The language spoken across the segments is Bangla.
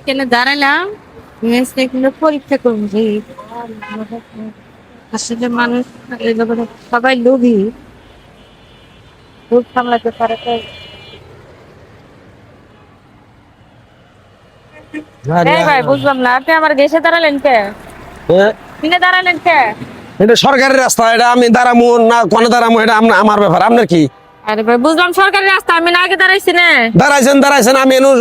কেনে দাঁড়ালাম পরীক্ষা করবো যে আসলে মানুষ সবাই লোভী, লোভ সামলাতে পারে তাই। এই ভাই বুঝলাম না, আপনি আমার দেশে দাঁড়ালেন কে? কিনে দাঁড়ালেন কে? এটা সরকারি রাস্তা, এটা আমি দাঁড়ামু না কোনে দাঁড়ামু এটা আমার ব্যাপার। আপনার কি? আরে ভাই বুঝলাম সরকারি রাস্তা, আমি না আগে দাঁড়াইছি না। দাঁড়াইছেন আমি এনু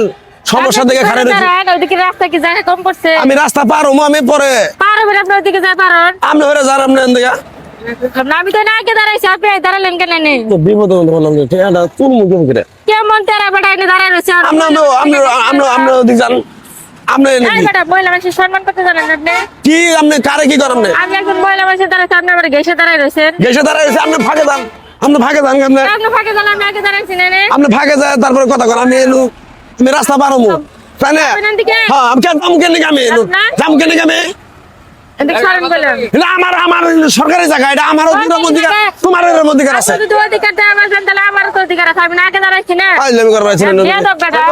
সমস্যা দিকে খাড়া রইছি। ওইদিকে রাস্তা কি জায়গা কম পড়ছে? আমি রাস্তা পার হমু, আমি পরে পার হবেন আপনি, ওইদিকে যায় পারন। আপনি হরে যান আপনি এদিকে। আমি তো না আগে দাঁড়াইছি, আপনি দাঁড়ালেন কেন? নেই তো বিপদ বললাম যে এটা কোন মুখে মুখে কেমন তেরা বেটা এনে দাঁড়াই রয়েছে। আপনি ওদিকে যান। আপনি বেটা মহিলা মানুষের সম্মান করতে জানেন আপনি? কি আপনি কারে কি করেন? আমি একজন মহিলা মানুষের দাঁড়াইছি, আপনি আমার গেছে দাঁড়াই রয়েছেন। গেছে দাঁড়াইছে আপনি ফাঁকে যান, আপনি ফাঁকে যান। আপনি ফাঁকে যান, আমি আগে দাঁড়াইছি না। আপনি ফাঁকে যায় তারপরে কথা কর। আমি এলু, আমি রাস্তা পার হমু তাই না? হ্যাঁ আমি কেন আমি এলু জাম কেন আমি এদিকে সরেন বলেন। এটা আমার সরকারি জায়গা, এটা আমার অধিকার তোমার অধিকার আছে। যদি অধিকার দেয় আমার তাহলে আমার তো অধিকার আছে, আমি না আগে দাঁড়াইছি না। আমি করবার ছিল না বেয়াদব বেটা।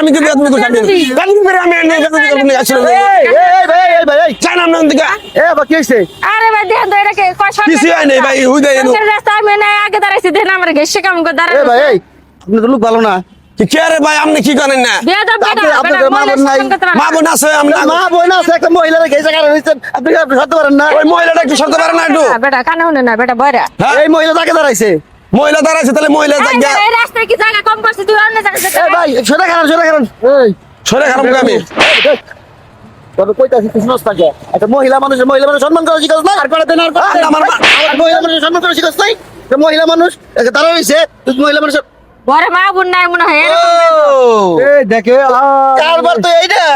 আমি কি বেয়াদবি করছি? আমি আসলে চাই না আপনার দিকে। কি হয়েছে? আরে ভাই দেখেন তো, এটা কি কিছু হয় নাই ভাই, হুই দেয় রাস্তা আমি না আগে দাঁড়াইছি, দেখেন আমার গেছে কেমন করে দাঁড়াই। ভাই আপনি তো লোক ভালো না। কি আরে ভাই আপনি কি করেন না? বেয়াদব বেটা। আপনাদের মা বোন নাই? মা বোন আছে, মা বোন আছে, একটা মহিলারা গেছে কারণ হয়েছেন আপনি সরতে পারেন না। ওই মহিলাটা একটু সরতে পারে না একটু? বেটা কানে শুনে না বেটা বয়রা। এই মহিলা তাকে দাঁড়াইছে। মহিলা দাঁড়াইছে তাহলে মহিলা জায়গা এই রাস্তায় কি জায়গা কম পড়ছে, তুই অন্য জায়গায় যেতে ভাই সোজা খারাপ এই সরে খারাপ আমি তবে কইতাছি কিছু নস্তাকে একটা মহিলা মানুষ সম্মান করা শিখাস না। আর করে দেন আর মহিলা মানুষ সম্মান করা শিখাস নাই। মহিলা মানুষ দাঁড়া রয়েছে, তুই মহিলা মানুষ বড় মা বোন নাই মনে হয়। এই দেখে কারবার তো এইটা।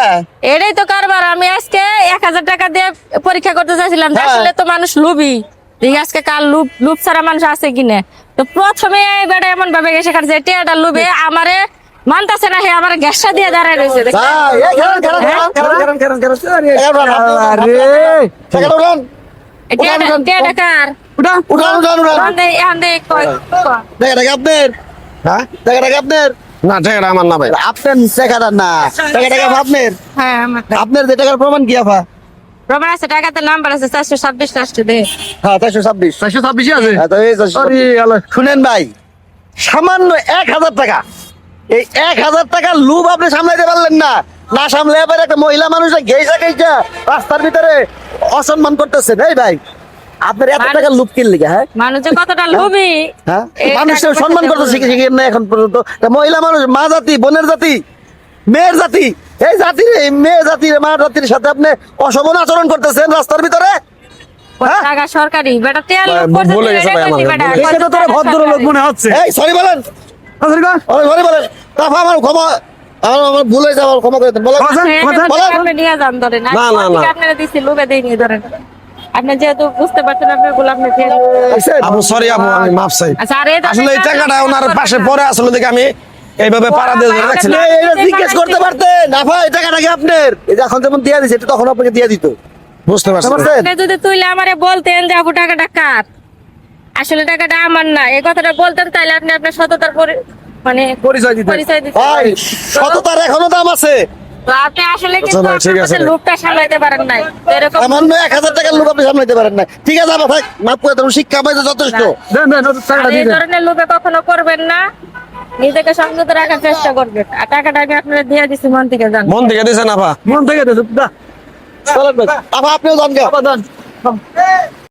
এটাই তো কারবার। আমি আজকে 1000 টাকা দিয়ে পরীক্ষা করতে চাইছিলাম, আসলে তো মানুষ লোভী। দেখি আজকে কাল লোভ ছাড়া মানুষ আছে কিনা। তো প্রথমে বেটা এমন ভাবে গেছে কাটছে টিয়াটা লোভে আমারে মানতাছে না, হে আমার গ্যাসটা দিয়ে দাঁড়ায় রয়েছে। না টাকাটা আমার না ভাই। আপনার না আপনার হ্যাঁ আপনার যে টাকার প্রমাণ কি আফা? প্রমাণ আছে, টাকাতে নাম্বার আছে 426 রাষ্ট্র দে। হ্যাঁ 426 আছে। শুনেন ভাই, সামান্য 1000 টাকা, এই 1000 টাকা লুভ আপনি সামলাইতে পারলেন না। না সামলে এবার একটা মহিলা মানুষ গেইসা রাস্তার ভিতরে অসম্মান করতেছেন। এই ভাই আপনার এত টাকা লুভ কিনলে হ্যাঁ মানুষ যে কতটা লোভী, হ্যাঁ মানুষের সম্মান করতে শিখে না এখন পর্যন্ত। মহিলা মানুষ, মা জাতি, বোনের জাতি, মেয়ের জাতি, এই জাতির এই মেয়ে জাতির মা জাতির সাথে আপনি অশোভন আচরণ করতেছেন রাস্তার ভিতরে। টাকা সরকারি বেটা তেল বলে গেছে ভাই আমার। ভদ্রলোক মনে হচ্ছে। এই সরি বলেন, সরি বলেন। তারপর আমার ক্ষমা, আমার ভুল হয়েছে, আমার ক্ষমা করে দেন। বলেন আপনি নিয়ে যান ধরেন। না, না, না। আপনারা দিছি লোভে দেই নিয়ে ধরেন। আপনি যেহেতু বুঝতে পারছেন আপনার ভুল, আপনি দিয়ে আপু সরি আপু, আমি মাফ চাই। আচ্ছা আর এই আসলে এই টাকাটা ওনার পাশে পরে আসলে দেখে আমি এইভাবে পাড়া দিয়ে রাখছি না। এটা জিজ্ঞেস করতে পারতেন না ভাই, টাকাটা কি আপনার? এই যে এখন যেমন দিয়ে দিছে, এটা তখন আপনাকে দিয়ে দিত। বুঝতে পারছেন? আপনি যদি তুইলে আমারে বলতেন যে আপু টাকাটা কার, আসলে টাকাটা আমার না, এই কথাটা বলতেন, তাহলে আপনি আপনার সততার মানে পরিচয় দিতে ভাই, সততার এখনো দাম আছে। তো আপনি আসলে আচ্ছা ভাই, ঠিক আছে। লোকটা সামলাইতে পারেন নাই। তো এরকম সামান্য 1000 টাকার লোক আপনি সামলাইতে পারেন না। ঠিক আছে আবার থাক, মাফ করে দেন, শিক্ষা পাইতে যথেষ্ট। আর এই ধরনের লোভে কখনো করবেন না, নিজেকে সংযত রাখার চেষ্টা করবেন। আর টাকাটা আমি আপনারা দিয়ে দিচ্ছি, মন থেকে জান। মন থেকে দিয়েছেন আপা? মন থেকে আপা আপনিও জান।